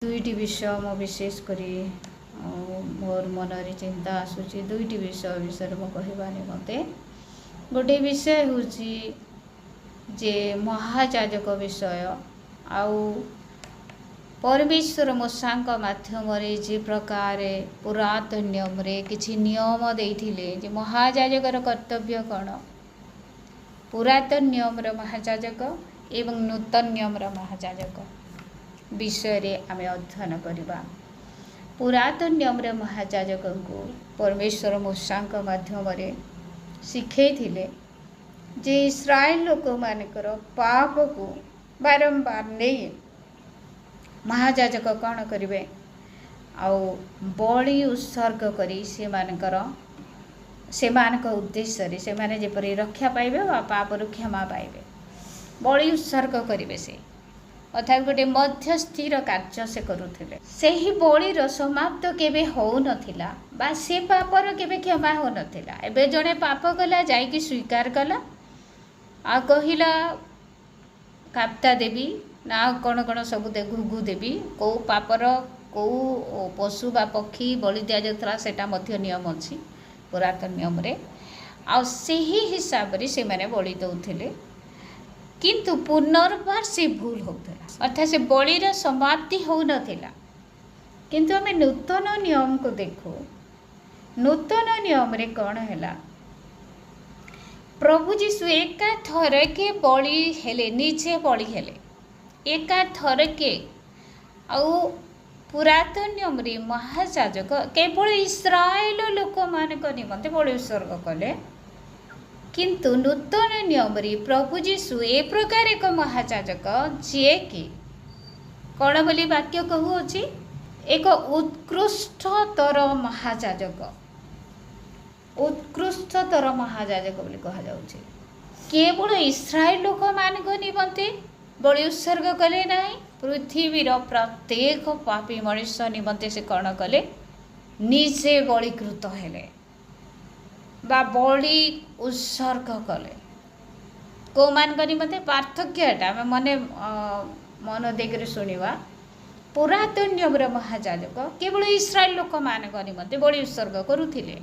दुईटी विषय मो विशेष करी मोर मनरी चिंता आसूची दुईटी विषय विषय मो कहवा निमते गोटे विषय हूँ जे महायाजक विषय आउ परमेश्वर मूसांक माध्यम जे प्रकार पुरातन नियम रे किछि नियम देइथिले जे महायाजकर कर्तव्य कौन पुरातन नियम महायाजक एवं नूतन नियम महायाजक विषय रे आमे अध्ययन करिबा। पुरातन नियम महायाजक को परमेश्वर मूसांक माध्यम रे शिखैथिले जे इस्राएल लोक मानकर पाप को बारंबार नहीं महायाजक कौन करिवे आउ बलि उत्सर्ग करी से मानक उद्देश्य रे से माने जेपरि रक्षा पाइबे वा पाप क्षमा पाइबे बलि उत्सर्ग करिवे से अर्थात गोटे मध्यस्थिर कार्य से करुथिले सेही बलिर समाप्त केबे हो नथिला बा से पापर केबे क्षमा हो नथिला। एबे जणे पाप कला जाइकी स्वीकार कला आ कहिला काप्ता देवी ना कौन कौन सब घुघु देवी कौ पापर कौ पशु बा पक्षी बलि दिया जाता सेटा मध्य नियम अच्छी पुरातन नियम रे आ सेही हिसाब रे से माने बलि दउथिले किंतु पुनर्बार से भूल होता अर्थात से बलिर समाप्ति हो नथिला। किंतु आम नूतन नियम को देखो नूतन नियम रे कौन है प्रभु जीशु एका थर के बलि हेले निजे बलि हेले एका थर के आउ पुरातन नियम रे महायाजक केवल इस्राएल लोक मान निमंते बलि उत्सर्ग कले किंतु नूतन नियम रे प्रभु जीशु ए प्रकार एक महायाजक जे कि कौन बोली वाक्य कहूँ एक उत्कृष्टतर महायाजक उत्कृष्टतर महायाजक बोली कहा जाउछि केवल इस्राएल लोक मान निमंते बलि उत्सर्ग कले नहीं पृथ्वीर प्रत्येक पापी मनुष्य निमंते से कौन कले निजे बलिकृत हेले बा बलि उत्सर्ग कले को मान निमंते पार्थक्यटा मने मन देकर शुणा पुरातन नियम महायाजक केवल इस्राएल लोक मान निमंते बलि उत्सर्ग करुथिले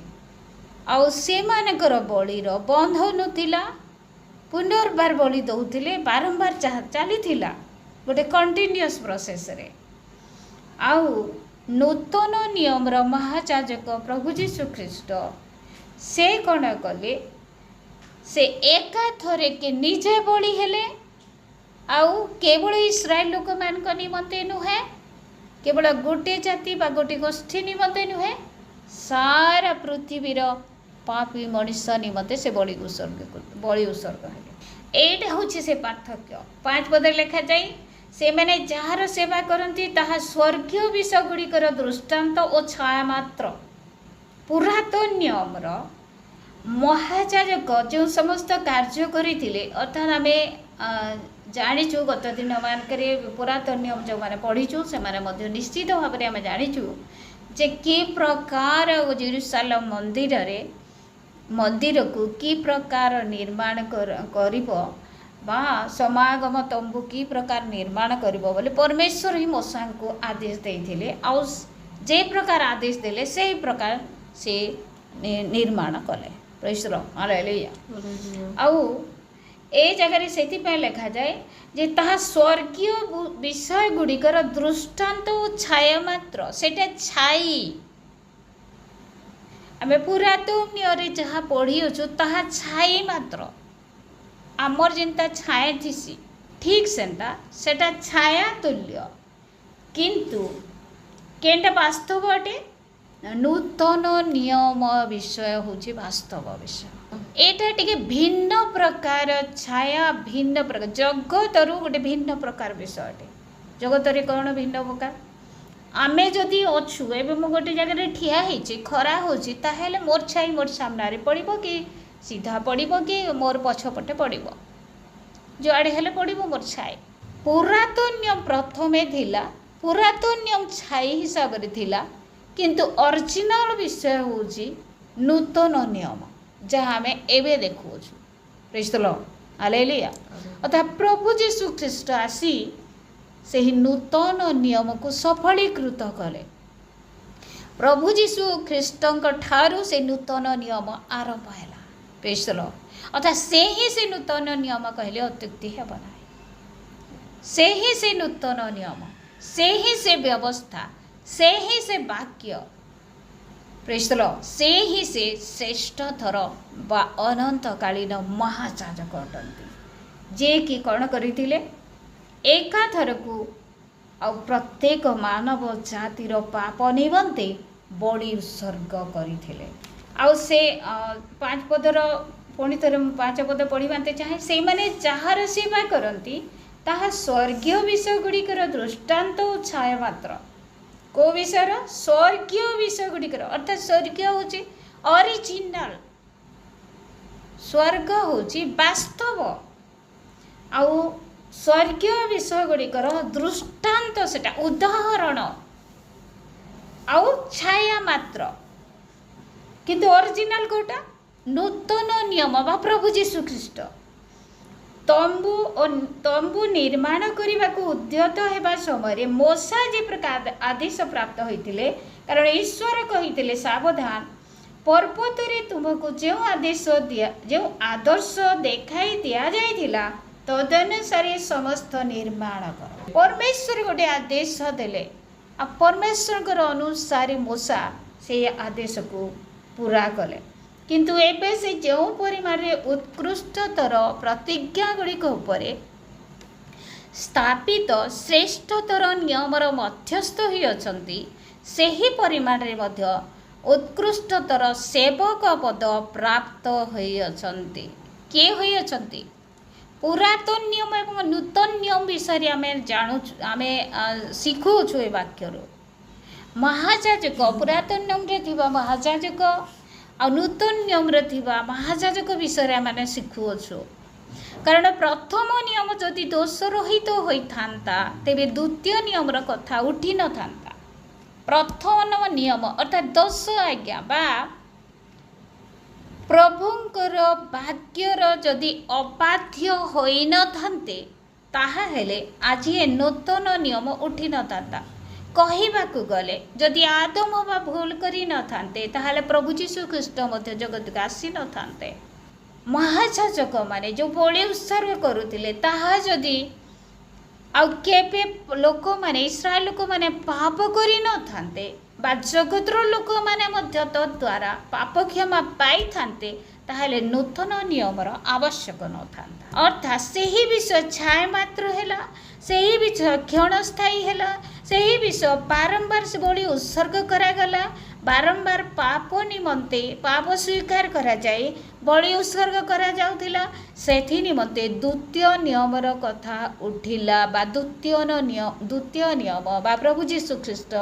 आउ से मानकर बलिर बंध नथिला पुनर्बार बलि दउथिले बारंबार चलीथिला गोटे कंटिन्यूअस प्रोसेस रे आउ नूतन नियम महायाजक प्रभु जीशु ख्रीस्ट से कौन कले से एका थरे के निजे बलि हेले आउ केवल इस्राएल लोक मान निमंते नुहे केवल गोटे जाति बा गोटे गोष्ठी निमंते नुहे सारा पृथ्वीर पापी मनुष्य निमंते से बलि उत्सर्ग हेले एटा होछि से पार्थक्य 5 पद लिखा जाई से माने जार सेवा करती ताहा स्वर्गीय विषय गुड़िकर दृष्टांत और छाया मात्र पुरातन नियम महायाजक जो समस्त कार्य करथिले अर्थात आमे जानिचु गत दिन मानक पुरातन नियम जो मैंने पढ़ीचु से माने निश्चित भाव में आम जानिचु जे कि प्रकार जेरुसालेम मंदिर को कि प्रकार निर्माण करिबो बा समागम तंबू कि प्रकार निर्माण करिबो बोले परमेश्वर ही मूसा को आदेश देइथिले आ जे प्रकार आदेश देले से प्रकार से निर्माण कले प्रेज द हालेलुया आउ ए जगह से लिखा जाए जे ताहा स्वर्गीय विषय गुड़िकर दृष्टांत और छाया मात्र सेटा छाई आमे पुरातन नियम जहाँ पढ़ी अच्छु ताहा छाई मात्र आमर जिनता छाया थीसी ठीक सेटा छाया तुल्य किंतु केनटा वास्तव अटे नूतन नियम विषय होछि वास्तव विषय एटा टिके भिन्न प्रकार छाया भिन्न प्रकार जगतरु गोटे भिन्न प्रकार विषय अटे जगत रे कौन भिन्न प्रकार आमे जदि अच्छु एबे मो गोटे जगह ठिया होछि खरा होछि ताहेले मोर छाई मोर सामना रे पड़िबो कि सीधा पड़िबो कि मोर पछपटे पड़िबो जो आड़े हेले पड़िबो मोर छाई पुरातन नियम प्रथमे थिला पुरातन नियम छाई हिसाब रे थिला किंतु ओरिजिनल विषय होछि नूतन नियम जहाँ आम एवं देखु प्रेज द लॉर्ड हालेलुया अर्थात प्रभु जीशु ख्रीस्ट आसी ସେହି ନୂତନ ନିୟମକୁ ସଫଳୀକୃତ କଲେ। ପ୍ରଭୁ ଯୀଶୁ ଖ୍ରୀଷ୍ଟଙ୍କ ଠାରୁ ସେ ନୂତନ ନିୟମ ଆରମ୍ଭ ହେଲା। ପ୍ରେଜ୍ ଦ ଲର୍ଡ। ଅର୍ଥାତ୍ ସେ ହିଁ ସେ ନୂତନ ନିୟମ କହିଲେ ଅତ୍ୟୁକ୍ତି ହେବ ନାହିଁ। ସେ ହିଁ ସେ ନୂତନ ନିୟମ, ସେ ହିଁ ସେ ବ୍ୟବସ୍ଥା, ସେ ହିଁ ସେ ବାକ୍ୟ। ପ୍ରେଜ୍ ଦ ଲର୍ଡ। ସେ ହିଁ ସେ ଶ୍ରେଷ୍ଠଥର ବା ଅନନ୍ତକାଳୀନ ମହାଯାଜକ ଅଟନ୍ତି, ଯିଏକି କ'ଣ କରିଥିଲେ, ଏକାଥରକୁ ଆଉ ପ୍ରତ୍ୟେକ ମାନବ ଜାତିର ପାପ ନିମନ୍ତେ ବଳି ଉତ୍ସର୍ଗ କରିଥିଲେ। ଆଉ ସେ 5 ପଦର ପୁଣି ଥରେ ମୁଁ 5 ପଦ ପଢ଼ିବାନ୍ତେ ଚାହେଁ। ସେଇମାନେ ଯାହାର ସେବା କରନ୍ତି ତାହା ସ୍ୱର୍ଗୀୟ ବିଷୟ ଗୁଡ଼ିକର ଦୃଷ୍ଟାନ୍ତ ଓ ଛାୟା ମାତ୍ର। କେଉଁ ବିଷୟର? ସ୍ୱର୍ଗୀୟ ବିଷୟ ଗୁଡ଼ିକର। ଅର୍ଥାତ୍ ସ୍ୱର୍ଗୀୟ ହେଉଛି ଅରିଜିନାଲ, ସ୍ୱର୍ଗ ହେଉଛି ବାସ୍ତବ, ଆଉ ସ୍ୱର୍ଗୀୟ ବିଷୟ ଗୁଡ଼ିକର ଦୃଷ୍ଟାନ୍ତ, ସେଟା ଉଦାହରଣ ଆଉ ଛାୟା ମାତ୍ର। କିନ୍ତୁ ଅରିଜିନାଲ କେଉଁଟା? ନୂତନ ନିୟମ ବା ପ୍ରଭୁ ଯୀଶୁ ଖ୍ରୀଷ୍ଟ। ତମ୍ବୁ ନିର୍ମାଣ କରିବାକୁ ଉଦ୍ୟତ ହେବା ସମୟରେ ମୋଶା ଯେ ପ୍ରକାର ଆଦେଶ ପ୍ରାପ୍ତ ହୋଇଥିଲେ, କାରଣ ଈଶ୍ୱର କହିଥିଲେ ସାବଧାନ, ପର୍ବତରେ ତୁମକୁ ଯେଉଁ ଆଦର୍ଶ ଦେଖାଇ ଦିଆଯାଇଥିଲା ତଦନୁସାରେ ସମସ୍ତ ନିର୍ମାଣ କର। ପରମେଶ୍ୱର ଗୋଟେ ଆଦେଶ ଦେଲେ, ଆଉ ପରମେଶ୍ୱରଙ୍କର ଅନୁସାରେ ମୋଶା ସେ ଆଦେଶକୁ ପୁରା କଲେ। କିନ୍ତୁ ଏବେ ସେ ଯେଉଁ ପରିମାଣରେ ଉତ୍କୃଷ୍ଟତର ପ୍ରତିଜ୍ଞା ଗୁଡ଼ିକ ଉପରେ ସ୍ଥାପିତ ଶ୍ରେଷ୍ଠତର ନିୟମର ମଧ୍ୟସ୍ଥ ହୋଇଅଛନ୍ତି, ସେହି ପରିମାଣରେ ମଧ୍ୟ ଉତ୍କୃଷ୍ଟତର ସେବକ ପଦ ପ୍ରାପ୍ତ ହୋଇଅଛନ୍ତି। କିଏ ହୋଇଅଛନ୍ତି? ପୁରାତନ ନିୟମ ଏବଂ ନୂତନ ନିୟମ ବିଷୟରେ ଆମେ ଶିଖୁଛୁ ଏ ବାକ୍ୟରୁ। ମହାଯାଜକ, ପୁରାତନ ନିୟମରେ ଥିବା ମହାଯାଜକ ଆଉ ନୂତନ ନିୟମରେ ଥିବା ମହାଯାଜକ ବିଷୟରେ ଆମେ ଶିଖୁଅଛୁ। କାରଣ ପ୍ରଥମ ନିୟମ ଯଦି ଦୋଷ ରହିତ ହୋଇଥାନ୍ତା, ତେବେ ଦ୍ୱିତୀୟ ନିୟମର କଥା ଉଠି ନଥାନ୍ତା। ପ୍ରଥମ ନିୟମ ଅର୍ଥାତ୍ 10 ଆଜ୍ଞା ବା ପ୍ରଭୁଙ୍କର ବାକ୍ୟର ଯଦି ଅବାଧ୍ୟ ହୋଇନଥାନ୍ତେ, ତାହେଲେ ଆଜି ଏ ନୂତନ ନିୟମ ଉଠି ନଥାନ୍ତା। କହିବାକୁ ଗଲେ ଯଦି ଆଦମ ବା ଭୁଲ କରିନଥାନ୍ତେ, ତାହେଲେ ପ୍ରଭୁ ଯୀଶୁ ଖ୍ରୀଷ୍ଟ ମଧ୍ୟ ଜଗତକୁ ଆସିନଥାନ୍ତେ। ମହାଯାଜକମାନେ ଯେଉଁ ବଳି ଉତ୍ସର୍ଗ କରୁଥିଲେ, ତାହା ଯଦି ଆଉ କେବେ ଲୋକମାନେ, ଇସ୍ରାଏଲ ଲୋକମାନେ ପାପ କରିନଥାନ୍ତେ ବା ଜଗତର ଲୋକମାନେ ମଧ୍ୟ ତଦ୍ୱାରା ପାପ କ୍ଷମା ପାଇଥାନ୍ତେ, ତାହେଲେ ନୂତନ ନିୟମର ଆବଶ୍ୟକ ନଥାନ୍ତା। ଅର୍ଥାତ୍ ସେହି ବିଷୟ ଛାୟା ମାତ୍ର ହେଲା, ସେହି ବିଷୟ କ୍ଷଣସ୍ଥାୟୀ ହେଲା, ସେହି ବିଷୟ ବାରମ୍ବାର ସେଭଳି ଉତ୍ସର୍ଗ କରାଗଲା, ବାରମ୍ବାର ପାପ ନିମନ୍ତେ ପାପ ସ୍ୱୀକାର କରାଯାଇ ବଳି ଉତ୍ସର୍ଗ କରାଯାଉଥିଲା। ସେଥି ନିମନ୍ତେ ଦ୍ୱିତୀୟ ନିୟମର କଥା ଉଠିଲା ବା ଦ୍ୱିତୀୟ ନିୟମ ବା ପ୍ରଭୁ ଯୀଶୁ ଖ୍ରୀଷ୍ଟ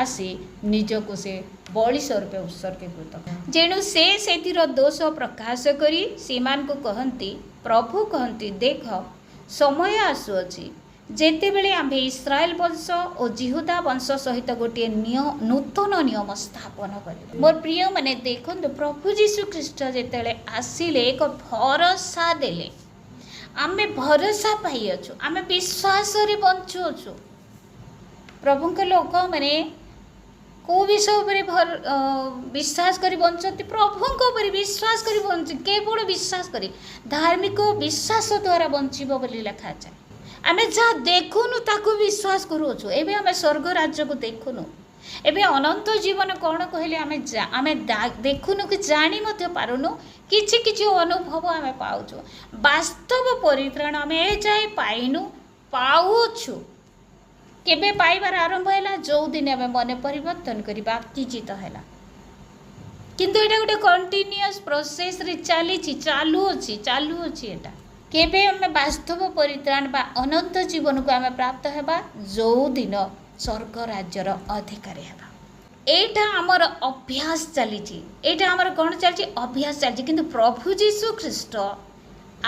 ଆସି ନିଜକୁ ସେ ବଳି ସ୍ୱରୂପେ ଉତ୍ସର୍ଗୀକୃତ। ଯେଣୁ ସେ ସେଥିର ଦୋଷ ପ୍ରକାଶ କରି ସେମାନଙ୍କୁ କହନ୍ତି, ପ୍ରଭୁ କହନ୍ତି, ଦେଖ ସମୟ ଆସୁଅଛି ଯେତେବେଳେ ଆମ୍ଭେ ଇସ୍ରାଏଲ ବଂଶ ଓ ଜିହୁଦା ବଂଶ ସହିତ ଗୋଟିଏ ନୂତନ ନିୟମ ସ୍ଥାପନ କରିବୁ। ମୋର ପ୍ରିୟମାନେ ଦେଖନ୍ତୁ, ପ୍ରଭୁ ଯୀଶୁ ଖ୍ରୀଷ୍ଟ ଯେତେବେଳେ ଆସିଲେ ଏକ ଭରସା ଦେଲେ। ଆମେ ଭରସା ପାଇଅଛୁ, ଆମେ ବିଶ୍ୱାସରେ ବଞ୍ଚୁଅଛୁ। ପ୍ରଭୁଙ୍କ ଲୋକମାନେ କେଉଁ ବିଷୟ ଉପରେ ବିଶ୍ୱାସ କରି ବଞ୍ଚନ୍ତି? ପ୍ରଭୁଙ୍କ ଉପରେ ବିଶ୍ୱାସ କରି ବଞ୍ଚନ୍ତି। କେବଳ ବିଶ୍ୱାସ କରି, ଧାର୍ମିକ ବିଶ୍ୱାସ ଦ୍ୱାରା ବଞ୍ଚିବ ବୋଲି ଲେଖାଯାଏ। ଆମେ ଯାହା ଦେଖୁନୁ ତାକୁ ବିଶ୍ୱାସ କରୁଅଛୁ। ଏବେ ଆମେ ସ୍ୱର୍ଗ ରାଜ୍ୟକୁ ଦେଖୁନୁ। ଏବେ ଅନନ୍ତ ଜୀବନ କ'ଣ କହିଲେ ଆମେ ଦେଖୁନୁ କି ଜାଣି ମଧ୍ୟ ପାରୁନୁ। କିଛି କିଛି ଅନୁଭବ ଆମେ ପାଉଛୁ। ବାସ୍ତବ ପରିତ୍ରାଣ ଆମେ ଏ ଯାଏ ପାଇନୁ, ପାଉଛୁ। କେବେ ପାଇବାର ଆରମ୍ଭ ହେଲା? ଯେଉଁଦିନ ଆମେ ମନ ପରିବର୍ତ୍ତନ କରି ବାପ୍ତିଜିତ ହେଲା। କିନ୍ତୁ ଏଇଟା ଗୋଟେ କଣ୍ଟିନ୍ୟୁଅସ୍ ପ୍ରୋସେସ୍ରେ ଚାଲୁଅଛି ଏଇଟା। କେବେ ଆମେ ବାସ୍ତବ ପରିତ୍ରାଣ ବା ଅନନ୍ତ ଜୀବନକୁ ଆମେ ପ୍ରାପ୍ତ ହେବା? ଯେଉଁଦିନ ସ୍ୱର୍ଗ ରାଜ୍ୟର ଅଧିକାରୀ ହେବା। ଏଇଟା ଆମର ଅଭ୍ୟାସ ଚାଲିଛି। ଏଇଟା ଆମର କ'ଣ ଚାଲିଛି? ଅଭ୍ୟାସ ଚାଲିଛି। କିନ୍ତୁ ପ୍ରଭୁ ଯୀଶୁ ଖ୍ରୀଷ୍ଟ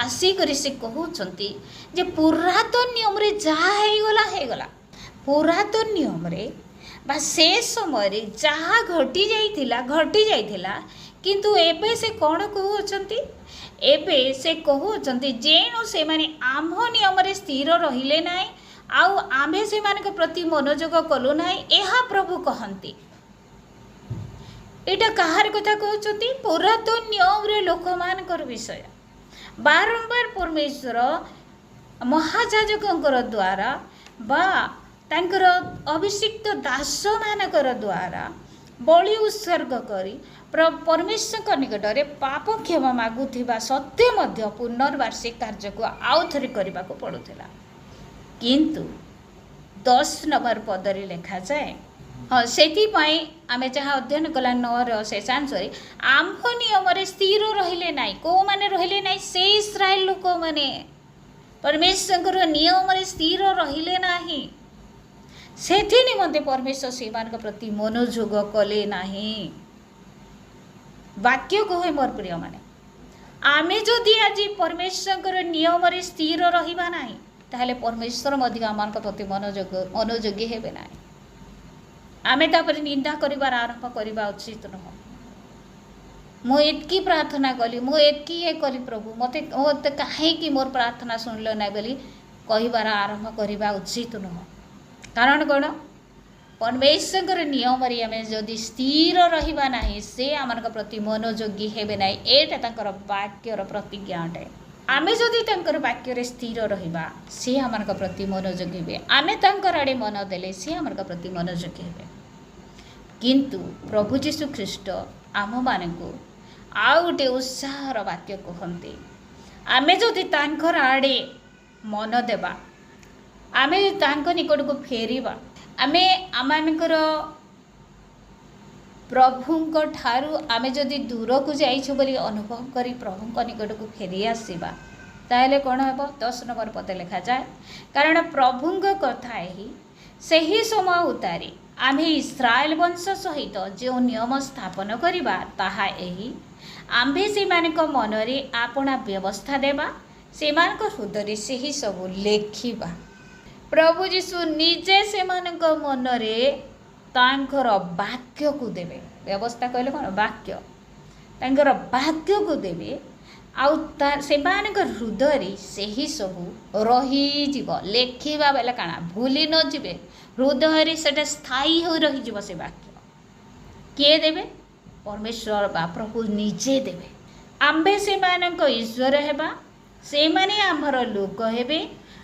ଆସିକରି ସେ କହୁଛନ୍ତି ଯେ ପୁରାତନ ନିୟମରେ ଯାହା ହେଇଗଲା। ପୁରାତନ ନିୟମରେ ବା ସେ ସମୟରେ ଯାହା ଘଟି ଯାଇଥିଲା। କିନ୍ତୁ ଏବେ ସେ କ'ଣ କହୁଅଛନ୍ତି? ଏବେ ସେ କହୁଅଛନ୍ତି ଯେଣୁ ସେମାନେ ଆମ ନିୟମରେ ସ୍ଥିର ରହିଲେ ନାହିଁ आउ आमे से मानक प्रति मनोयोग कलु ना यह प्रभु कहती। एटा कहार कथा कहते पुरातन नियम लोक मान विषय बारंबार परमेश्वर महाजाजकर द्वारा बा तांकर अभिषिक्त दास मानकर द्वारा बलि उत्सर्ग करी परमेश्वर निकट में पाप क्षमा मागुथिबा सत्य मध्य पुनर्बार से कार्य को आउ थरे करने को पड़ुला। किंतु 10 नंबर पदरी लिखा जाए हाँ से आम जहाँ अध्ययन कला 9 शेषांश आम्भ नियम स्थिर रहिले नाई को माने रहिले नाई से इस्राएल लोक माने परमेश्वर नियम स्थिर रहिले नाही सेथि निमंते परमेश्वर से प्रति मनोयोग कले नाही। वाक्य कहे मोर प्रिय माने आमे जदि आज परमेश्वर नियम स्थिर रहिबा नाही ताहले परमेश्वर मध्य आम प्रति मनोयोगी हेबे नाही। आमे तापर निंदा करिबार आरंभ करबा उचित नह। मु एतकी प्रार्थना कली मु एतकी ये कली प्रभु मते कहीं मोर प्रार्थना सुनल ना बोली कहिबार आरंभ करबा उचित नह। कारण कौन परमेश्वर नियम आम जदि स्थिर रहिबा नाही से आम प्रति मनोयोगी हेबे नाही। एटा तांकर वाक्यर प्रतिज्ञा अटे। आमे जदि तांकर वाक्य स्थिर रहिबा से आम प्रति मनोयोगी हे। आमे तांकर आड़े मन देले से आम प्रति मनोयोगी हे। किंतु प्रभु जीशु ख्रीष्ट आम मानकु आउ गोटे उत्साहर वाक्य कहते आमे जदि तांकर आड़े मन देबा आमे तांको निकट को फेरिबा आमे आमानकर प्रभुंक ठारू आमे जदि दूर को जाइछु बोली अनुभव करी प्रभुंक निकट को फेरी आसीबा ताहले कोन हेबो 10 नंबर पद लिखा जाए। कारण प्रभुंक कथा एही सही समय उतारी आमे इस्राएल वंश सहित जो नियम स्थापन करिबा ताहा एही आम्भे सेमानक मनरे आपणा व्यवस्था देबा सेमानक हृदय से ही सब लेखिबा। प्रभु जीशु निजे सेमानक मनरे तांकर वाक्य को देवे। व्यवस्था कहले कौन वाक्य तांकर वाक्य को देवे आउ सेमानक हृदय से ही सब रही जीव लेखिबा बेले काना भूली न जीवे हृदय से स्थायी हो रही जीव से वाक्य किए देवे परमेश्वर बा प्रभु निजे देवे। आम्भे सेमानक ईश्वर हेबा से माने आमर लोक हेबे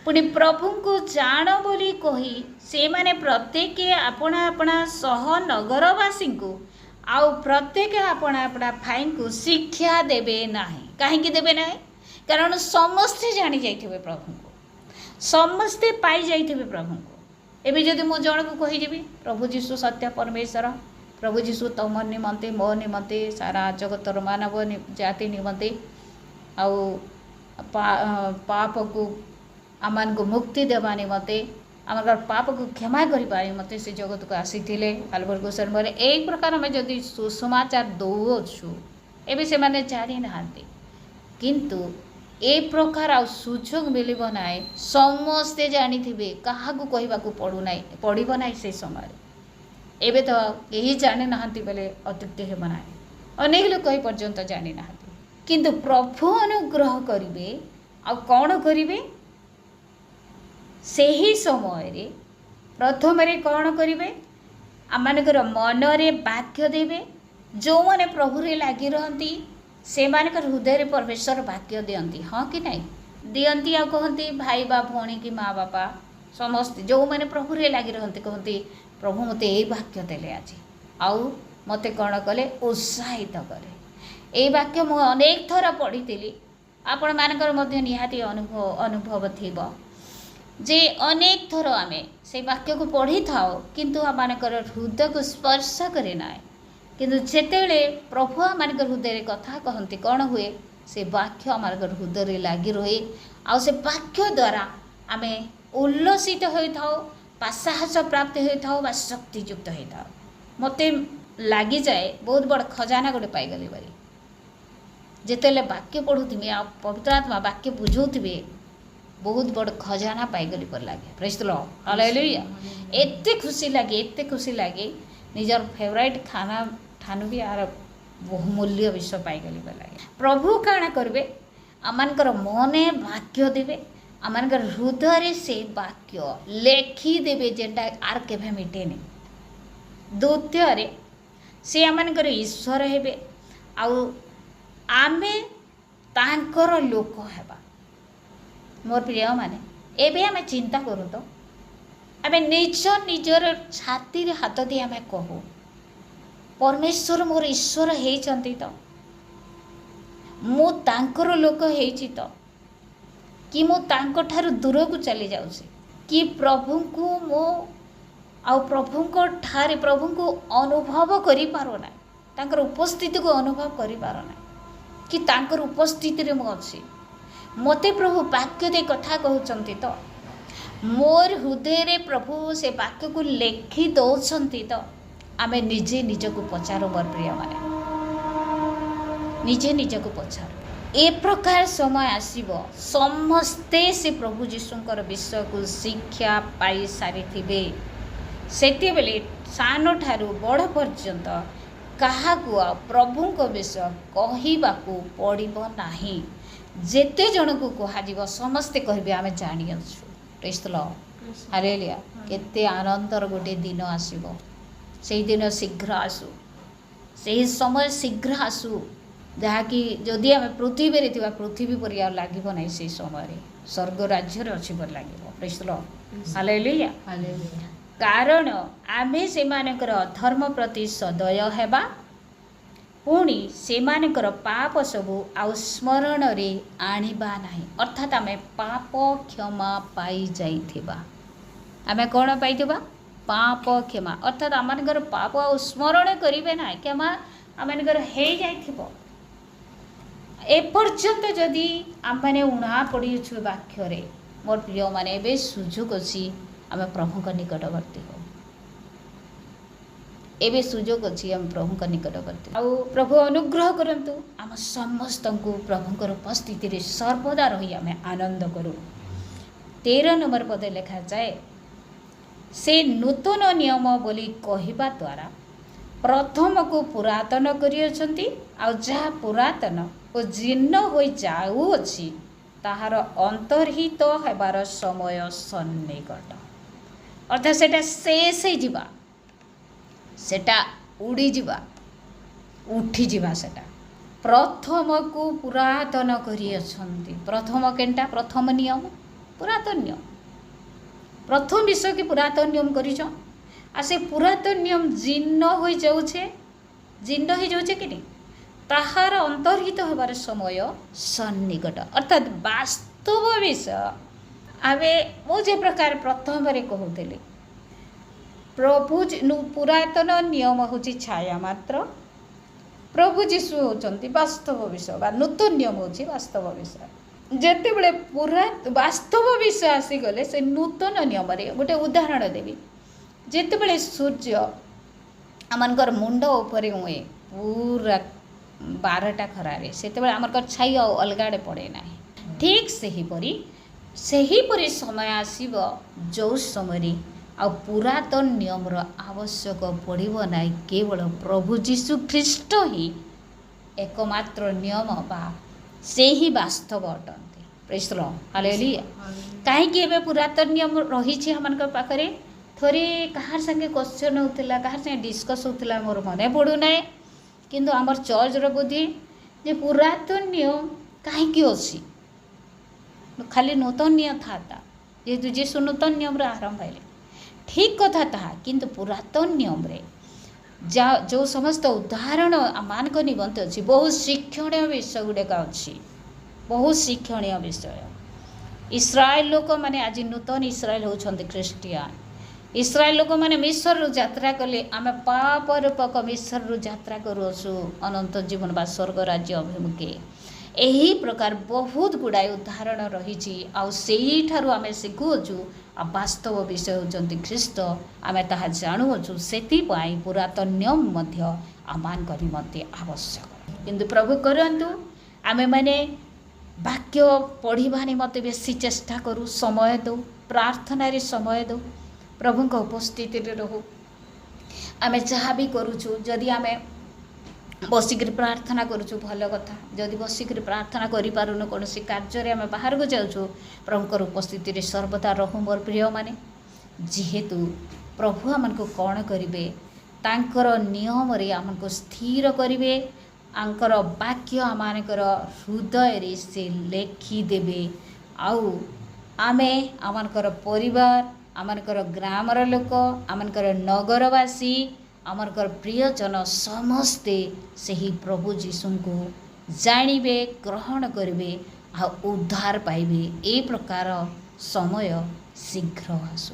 पुणी प्रभु को जान बोली कही से माने प्रत्येक अपना अपना सह नगरवासी को आउ प्रत्येक अपना अपना भाई को शिक्षा देवे नाही। कहीं देवे ना कारण समस्ते जानी जाइथिबे प्रभु को समस्ते पाई जाइथिबे प्रभु को। एबे जदि मो जन को कही जेबी प्रभु जीशु सत्य परमेश्वर प्रभु जीशु तुम निमंते मो निमंते सारा जगतर मानव जाति निमंते आउ पाप को आमान को मुक्ति देवा निमंते आम पाप को क्षमा करें निमंते से जगत को आसीथिले कालवर गोसर मरे एक प्रकार में जदि सुसमाचार दौछु एबे से माने जानी नाहांती किंतु ए प्रकार आ सुजोग मिलिबो नाय समस्ते जानी थिबे काहा को कहबा को पड़िबो नाय से समय एबे तो यही जानी नाहांती बेले अत्युक्ति हेबो नाय अनेक लोक कहि पर्यंत जानी नाहांती किंतु प्रभु अनुग्रह करिवे आ कोन करिवे सही समय प्रथम कौन करेंगे आमर मनरे वाक्य देवे जो मैंने प्रभु लगी रही से हृदय परमेश्वर वाक्य दियंती हाँ कि नहीं दियंती आ कहती भाई बा भौणी कि माँ बापा समस्त जो मैंने प्रभु लगी रही कहती प्रभु मते यही वाक्य देले आज आउ मते कौन कले उत्साहित कले यही वाक्य मुझे अनेक थर पढ़ी आपण मानकर निहाती अनुभव थी जे अनेक थर आमे से वाक्य को पढ़ी थाओ किंतु आमानकर हृदय को स्पर्श करे ना किंतु जेतेले प्रभु आमानकर हृदय कथा कहती कौन हुए से वाक्य आमानकर हृदय लगी रहे आ से वाक्य द्वारा आमे उल्लसित होइथाओ बा साहस प्राप्त होइथाओ बा शक्तियुक्त होइथाओ। मते लगी जाए बहुत बड़ खजाना गोटे पाईगली बारी जेतेले वाक्य पढ़ुथिबे आ पवित्र आत्मा वाक्य बुझौथिबे बहुत बड़ खजाना पाईगली पर लगे। Praise the lord hallelujah. एते खुशी लगे निजर फेवरेट खाना ठानु भी आर बहुमूल्य विषय पाईगली पर लगे। प्रभु काଣା करबे आमानकर मने वाक्य देवे आमनकर हृदय से वाक्य लेखिदेवे जेनटा आर केभे मिटेनि। द्वितीय से आमनकर ईश्वर हेबे आउ आमे तांकर लोक हेबा। मोर प्रिय माने एबे आमे चिंता करू तो आमे निजर छाती रे हाथ दी आमे कहू परमेश्वर मोर ईश्वर हेइचंती तो मु तांकर लोक हेइची तो कि मु तांको ठारू दूर को चली जाउछी कि प्रभु को मो आ प्रभु को ठारे प्रभु को अनुभव करि पारो ना तांकर उपस्थिति को अनुभव करि पारो ना कि तांकर उपस्थिति रे मु अछि। मते प्रभु वाक्य दे कथा कहउचंती तो मोर हृदय रे प्रभु से वाक्य को लेखि दौचंती तो आमे निजे निज को पचारो मोर प्रिय माने निजे निज को पचारो ए प्रकार समय आसीबो समस्ते से प्रभु जीशुंकर विषय को शिक्षा पाई सारी थिबे सेते बेले सानो ठारू बड़ पर्यंत कहा को प्रभु को विषय कहिबाकू पड़िबो नाही। जेते जन को कहा जीव समस्ते कहबे आमे जानि अछु। Praise the lord hallelujah. केते आनंदर गोटे दिन आसीबो सेही दिन शीघ्र आसु सेही समय शीघ्र आसु जहाँकि जदि आम पृथ्वी रे थिबा पृथ्वी पर आ लागिबो नै से समय रे स्वर्ग राज्य रे अछि पर लागिबो। Praise the lord hallelujah hallelujah. कारण आमे सेमानकर धर्म प्रति सदय हेबा पुणी सेमानकर पाप सबु आ स्मरण रे आनिबा नाही। अर्थात आमे पाप क्षमा पाई जाइथिबा। आमे कोन पाइथिबा पाप क्षमा अर्थात आमनकर पाप आ स्मरण करिवे ना क्षमा आमनकर हे जाइथिबो। एपर्यंत जदि आमने उणा पड़ी छु वाक्य रे मोर प्रिय माने एबे सुजोग अछि आमे प्रभु का निकटवर्ती हो एबे सुजोग अछि हम प्रभु का निकटवर्ती आउ प्रभु अनुग्रह करंतु आम समस्त को प्रभु उपस्थिति रे सर्वदा रही आमे आनंद करू। 13 नंबर पदे लिखा जाए से नूतन नियम बोली कहिबा द्वारा प्रथम को पुरातन करियछंती आ जहा पुरातन ओ जीर्ण होई जाउअछि ताहार अंतर्हित हेबार समय सन्निकट। अर्थात सेटा शेष हो जिबा सेटा उड़ी जिबा उठी जिबा सेटा प्रथम को पुरातन करियछंती। प्रथम केनटा प्रथम नियम पुरातन नियम प्रथम विषय के पुरातन नियम करिछ आ से पुरातन नियम जीर्ण हो जाउछे जीर्ण हो जाउछे कि ताहार अंतर्हित होबार समय सन्निकट। अर्थात वास्तव विषय आमे मुझे प्रकार प्रथम रे कहउतली प्रभु पुरातन नियम होची छाया मात्र प्रभु जीशु होचंती वास्तव विषय बा नूतन नियम होची वास्तव विषय। जेते बेले पूरा वास्तव विषय आसी गले से नूतन नियम रे गोटे उदाहरण देबी। जेते बेले सूर्य आमनकर मुंड ऊपर हुए पूरा 12टा खरारे सेते बेले आमनकर छाई अलगाड़े पड़े ना ठीक सही परी समय आसीबो जो समय आ पुरातन नियम रो आवश्यक पड़िबो ना केवल प्रभु जीशु ख्रीष्ट ही एकमात्र नियम बा से ही वास्तव अटंती। Praise the lord hallelujah. काहे कि एबे पुरातन नियम रही छी हमनकर पाखरे थोड़ी कहार संगे क्वेश्चन होतिला कहार संगे डिस्कस होतिला मोर मने पड़ू ना किंतु हमर चर्च रो बुद्धि जे पुरातन नियम काहे कि अछि खाली नूतन नियम था जेहेतु जे नूतन नियम रे आरंभ भइले ठीक कथा था किंतु पुरातन नियम रे जो समस्त उदाहरण आमान निबंध अच्छी बहुत शिक्षणीय विषय गुड़ाक अच्छी बहुत शिक्षणीय विषय। इस्राएल लोक माने आज नूतन इस्राएल होउछन्ति ख्रिस्टियान इस्राएल लोक माने मिस्र रु यात्रा कले आमे पाप रूपक मिस्र रु यात्रा करूछु अनंत जीवन बा स्वर्ग राज्य अभिमुखे एही प्रकार बहुत गुड़ाए उदाहरण रही आ सेही ठारू आमे शिखुछु आ वास्तव विषय होचन्ति ख्रीष्ट आमे ताहा जानुछु सेति पाई पुरातन नियम मध्य आमान करी मते आवश्यक किंतु प्रभु करंतु आमे माने वाक्य पढ़िबा निमते बेसी चेष्टा करू समय दो प्रार्थना रे समय दो प्रभु को उपस्थिति रे रहू आमे जहाँ भी करूछु जदि आमे ବସିକରି ପ୍ରାର୍ଥନା କରୁଛୁ ଭଲ କଥା। ଯଦି ବସିକରି ପ୍ରାର୍ଥନା କରିପାରୁନୁ, କୌଣସି କାର୍ଯ୍ୟରେ ଆମେ ବାହାରକୁ ଯାଉଛୁ, ପ୍ରଭୁଙ୍କର ଉପସ୍ଥିତିରେ ସର୍ବଦା ରହୁ ମୋର ପ୍ରିୟମାନେ। ଯେହେତୁ ପ୍ରଭୁ ଆମକୁ କ'ଣ କରିବେ, ତାଙ୍କର ନିୟମରେ ଆମକୁ ସ୍ଥିର କରିବେ, ତାଙ୍କର ବାକ୍ୟ ଆମମାନଙ୍କର ହୃଦୟରେ ସେ ଲେଖିଦେବେ। ଆଉ ଆମେ ଆମମାନଙ୍କର ପରିବାର, ଆମମାନଙ୍କର ଗ୍ରାମର ଲୋକ, ଆମମାନଙ୍କର ନଗରବାସୀ, ଆମମାନଙ୍କର ପ୍ରିୟଜନ ସମସ୍ତେ ସେହି ପ୍ରଭୁ ଯୀଶୁଙ୍କୁ ଜାଣିବେ, ଗ୍ରହଣ କରିବେ ଆଉ ଉଦ୍ଧାର ପାଇବେ। ଏ ପ୍ରକାର ସମୟ ଶୀଘ୍ର ଆସୁ।